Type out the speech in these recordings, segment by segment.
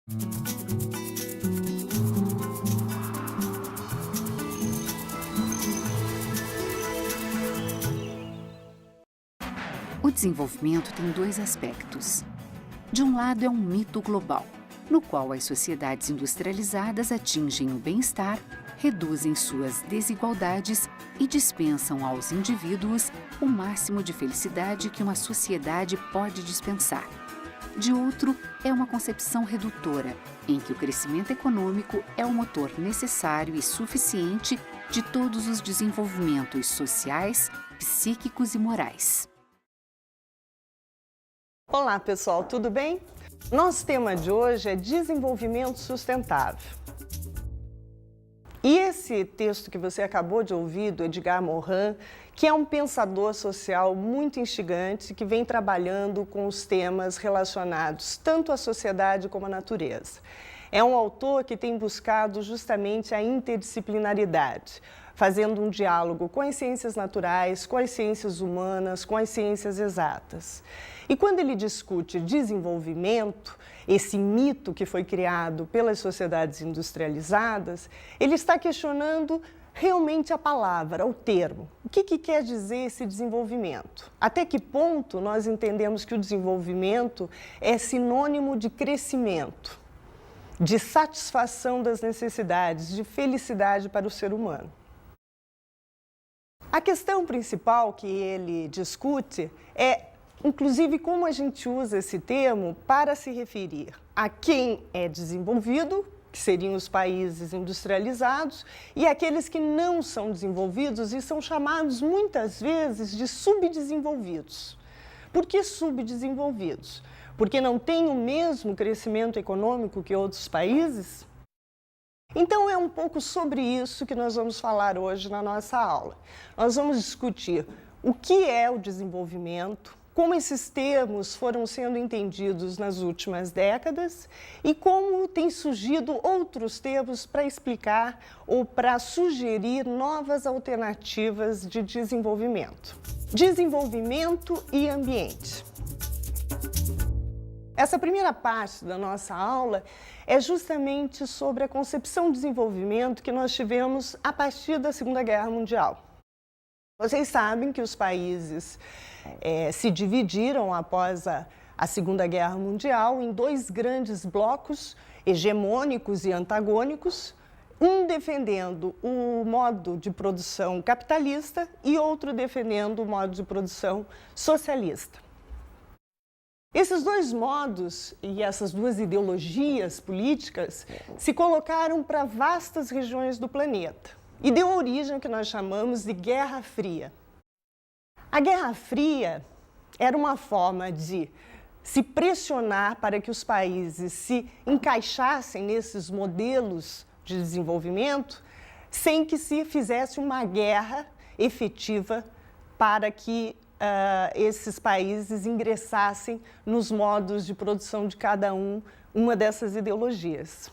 O desenvolvimento tem dois aspectos. De um lado é um mito global, no qual as sociedades industrializadas atingem o bem-estar, reduzem suas desigualdades e dispensam aos indivíduos o máximo de felicidade que uma sociedade pode dispensar. De outro, é uma concepção redutora, em que o crescimento econômico é o motor necessário e suficiente de todos os desenvolvimentos sociais, psíquicos e morais. Olá pessoal, tudo bem? Nosso tema de hoje é desenvolvimento sustentável. E esse texto que você acabou de ouvir, do Edgar Morin, que é um pensador social muito instigante, que vem trabalhando com os temas relacionados tanto à sociedade como à natureza. É um autor que tem buscado justamente a interdisciplinaridade, fazendo um diálogo com as ciências naturais, com as ciências humanas, com as ciências exatas. E quando ele discute desenvolvimento, esse mito que foi criado pelas sociedades industrializadas, ele está questionando realmente a palavra, o termo. O que quer dizer esse desenvolvimento? Até que ponto nós entendemos que o desenvolvimento é sinônimo de crescimento, de satisfação das necessidades, de felicidade para o ser humano? A questão principal que ele discute é, inclusive, como a gente usa esse termo para se referir a quem é desenvolvido, que seriam os países industrializados, e aqueles que não são desenvolvidos e são chamados muitas vezes de subdesenvolvidos. Por que subdesenvolvidos? Porque não têm o mesmo crescimento econômico que outros países? Então, é um pouco sobre isso que nós vamos falar hoje na nossa aula. Nós vamos discutir o que é o desenvolvimento, como esses termos foram sendo entendidos nas últimas décadas e como têm surgido outros termos para explicar ou para sugerir novas alternativas de desenvolvimento. Desenvolvimento e ambiente. Essa primeira parte da nossa aula é justamente sobre a concepção de desenvolvimento que nós tivemos a partir da Segunda Guerra Mundial. Vocês sabem que os países se dividiram após a Segunda Guerra Mundial em dois grandes blocos hegemônicos e antagônicos, um defendendo o modo de produção capitalista e outro defendendo o modo de produção socialista. Esses dois modos e essas duas ideologias políticas se colocaram para vastas regiões do planeta e deu origem ao que nós chamamos de Guerra Fria. A Guerra Fria era uma forma de se pressionar para que os países se encaixassem nesses modelos de desenvolvimento sem que se fizesse uma guerra efetiva para que esses países ingressassem nos modos de produção de cada uma dessas ideologias.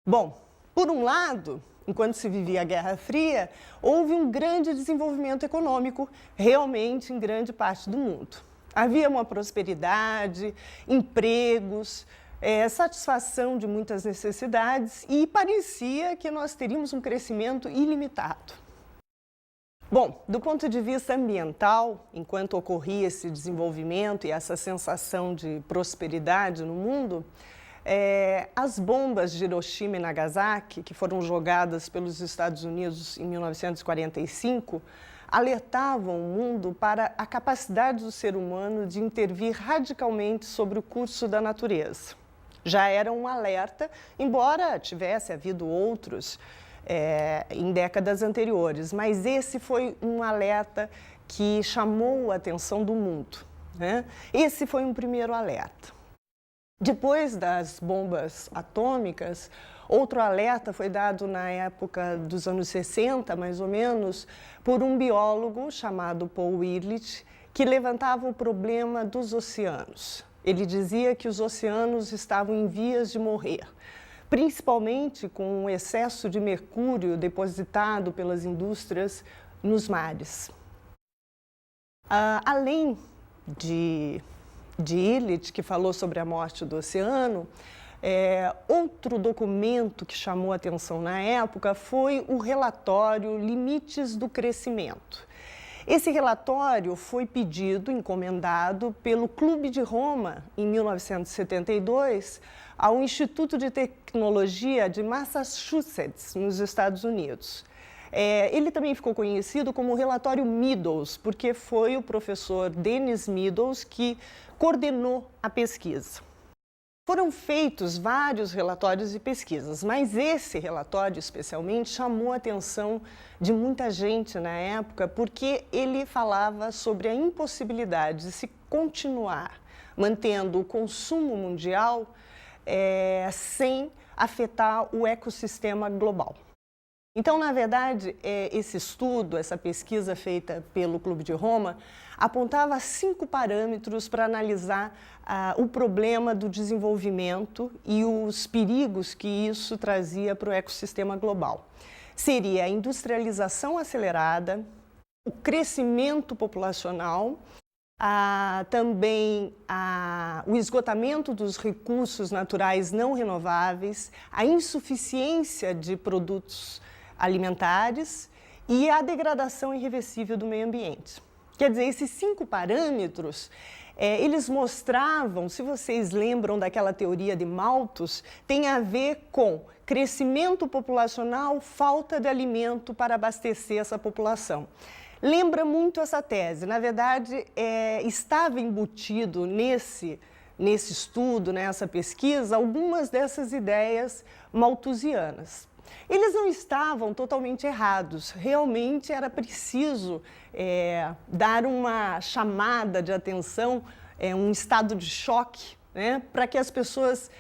Bom, por um lado, enquanto se vivia a Guerra Fria, houve um grande desenvolvimento econômico, realmente em grande parte do mundo. Havia uma prosperidade, empregos, satisfação de muitas necessidades e parecia que nós teríamos um crescimento ilimitado. Bom, do ponto de vista ambiental, enquanto ocorria esse desenvolvimento e essa sensação de prosperidade no mundo, as bombas de Hiroshima e Nagasaki, que foram jogadas pelos Estados Unidos em 1945, alertavam o mundo para a capacidade do ser humano de intervir radicalmente sobre o curso da natureza. Já era um alerta, embora tivesse havido outros em décadas anteriores, mas esse foi um alerta que chamou a atenção do mundo, né? Esse foi um primeiro alerta. Depois das bombas atômicas, outro alerta foi dado na época dos anos 60, mais ou menos, por um biólogo chamado Paul Ehrlich, que levantava o problema dos oceanos. Ele dizia que os oceanos estavam em vias de morrer, principalmente com o excesso de mercúrio depositado pelas indústrias nos mares. Além de Ehrlich, que falou sobre a morte do oceano, Outro documento que chamou a atenção na época foi o relatório Limites do Crescimento. Esse relatório foi pedido, encomendado pelo Clube de Roma, em 1972, ao Instituto de Tecnologia de Massachusetts, nos Estados Unidos. Ele também ficou conhecido como o relatório Meadows, porque foi o professor Dennis Meadows que coordenou a pesquisa. Foram feitos vários relatórios e pesquisas, mas esse relatório especialmente chamou a atenção de muita gente na época, porque ele falava sobre a impossibilidade de se continuar mantendo o consumo mundial sem afetar o ecossistema global. Então, na verdade, esse estudo, essa pesquisa feita pelo Clube de Roma, apontava 5 parâmetros para analisar o problema do desenvolvimento e os perigos que isso trazia para o ecossistema global. Seria a industrialização acelerada, o crescimento populacional, também o esgotamento dos recursos naturais não renováveis, a insuficiência de produtos alimentares e a degradação irreversível do meio ambiente. Quer dizer, esses 5 parâmetros, eles mostravam, se vocês lembram daquela teoria de Malthus, tem a ver com crescimento populacional, falta de alimento para abastecer essa população. Lembra muito essa tese. Na verdade, estava embutido nesse estudo, nessa pesquisa, algumas dessas ideias malthusianas. Eles não estavam totalmente errados, realmente era preciso dar uma chamada de atenção, um estado de choque, né, para que as pessoas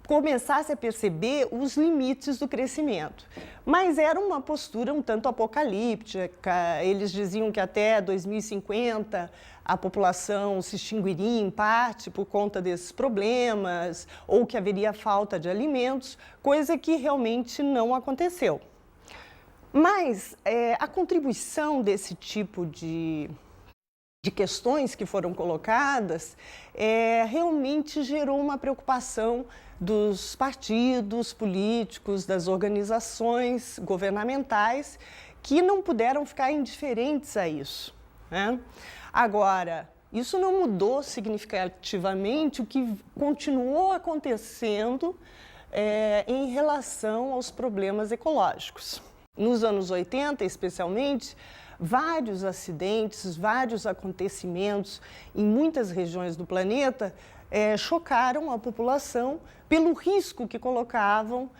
começassem a perceber os limites do crescimento. Mas era uma postura um tanto apocalíptica, eles diziam que até 2050 a população se extinguiria em parte por conta desses problemas, ou que haveria falta de alimentos, coisa que realmente não aconteceu. Mas a contribuição desse tipo de questões que foram colocadas realmente gerou uma preocupação dos partidos políticos, das organizações governamentais, que não puderam ficar indiferentes a isso, né? Agora, isso não mudou significativamente o que continuou acontecendo em relação aos problemas ecológicos. Nos anos 80, especialmente, vários acidentes, vários acontecimentos em muitas regiões do planeta chocaram a população pelo risco que colocavam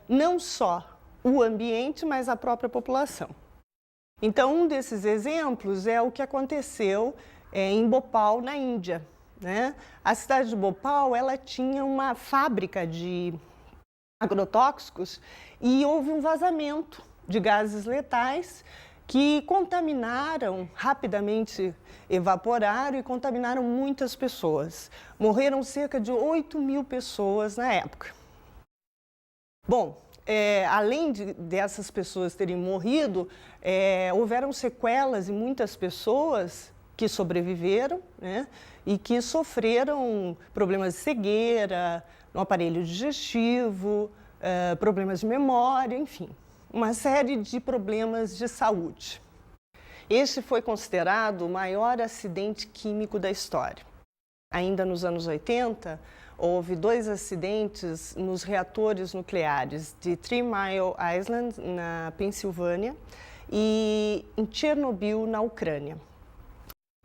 não só o ambiente, mas a própria população. Então, um desses exemplos é o que aconteceu em Bhopal, na Índia, né? A cidade de Bhopal, ela tinha uma fábrica de agrotóxicos e houve um vazamento de gases letais que contaminaram, rapidamente evaporaram e contaminaram muitas pessoas. Morreram cerca de 8.000 pessoas na época. Bom, além dessas pessoas terem morrido, houveram sequelas em muitas pessoas que sobreviveram, né, e que sofreram problemas de cegueira, no aparelho digestivo, problemas de memória, enfim, uma série de problemas de saúde. Esse foi considerado o maior acidente químico da história. Ainda nos anos 80, houve 2 acidentes nos reatores nucleares de Three Mile Island, na Pensilvânia, e em Chernobyl, na Ucrânia.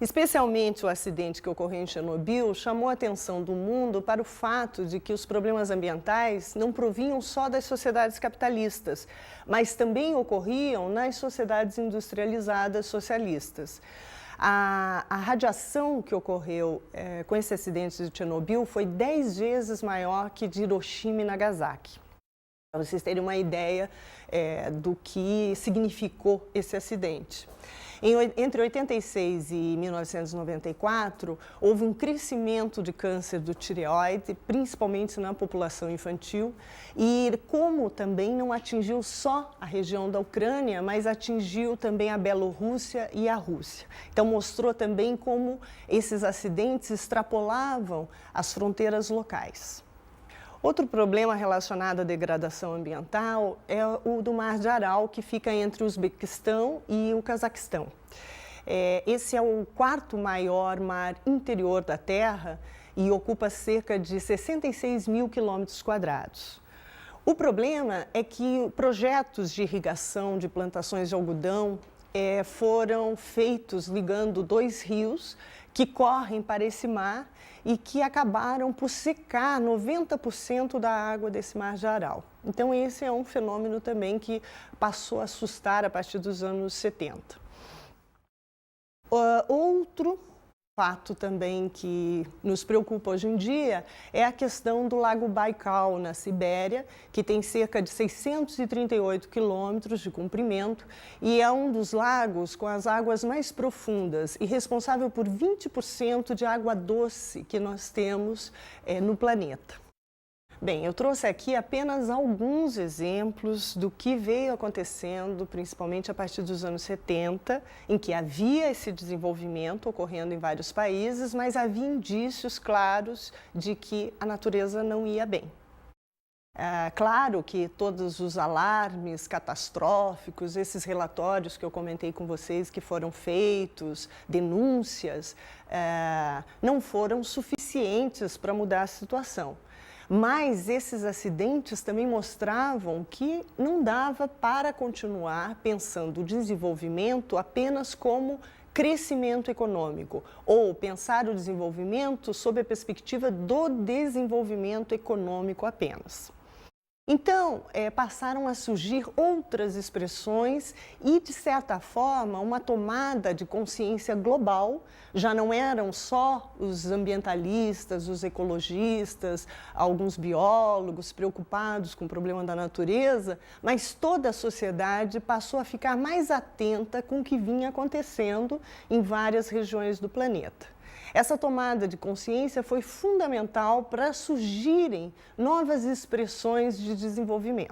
Especialmente o acidente que ocorreu em Chernobyl chamou a atenção do mundo para o fato de que os problemas ambientais não provinham só das sociedades capitalistas, mas também ocorriam nas sociedades industrializadas socialistas. A radiação que ocorreu com esse acidente de Chernobyl foi 10 vezes maior que de Hiroshima e Nagasaki. Para vocês terem uma ideia do que significou esse acidente. Entre 86 e 1994, houve um crescimento de câncer do tireoide, principalmente na população infantil, e como também não atingiu só a região da Ucrânia, mas atingiu também a Bielorrússia e a Rússia. Então, mostrou também como esses acidentes extrapolavam as fronteiras locais. Outro problema relacionado à degradação ambiental é o do Mar de Aral, que fica entre o Uzbequistão e o Cazaquistão. Esse é o quarto maior mar interior da Terra e ocupa cerca de 66 mil quilômetros quadrados. O problema é que projetos de irrigação de plantações de algodão foram feitos ligando dois rios que correm para esse mar e que acabaram por secar 90% da água desse Mar de Aral. Então, esse é um fenômeno também que passou a assustar a partir dos anos 70. Outro fato também que nos preocupa hoje em dia é a questão do Lago Baikal, na Sibéria, que tem cerca de 638 quilômetros de comprimento e é um dos lagos com as águas mais profundas e responsável por 20% de água doce que nós temos no planeta. Bem, eu trouxe aqui apenas alguns exemplos do que veio acontecendo, principalmente a partir dos anos 70, em que havia esse desenvolvimento ocorrendo em vários países, mas havia indícios claros de que a natureza não ia bem. Claro que todos os alarmes catastróficos, esses relatórios que eu comentei com vocês que foram feitos, denúncias, não foram suficientes para mudar a situação. Mas esses acidentes também mostravam que não dava para continuar pensando o desenvolvimento apenas como crescimento econômico, ou pensar o desenvolvimento sob a perspectiva do desenvolvimento econômico apenas. Então, passaram a surgir outras expressões e, de certa forma, uma tomada de consciência global. Já não eram só os ambientalistas, os ecologistas, alguns biólogos preocupados com o problema da natureza, mas toda a sociedade passou a ficar mais atenta com o que vinha acontecendo em várias regiões do planeta. Essa tomada de consciência foi fundamental para surgirem novas expressões de desenvolvimento.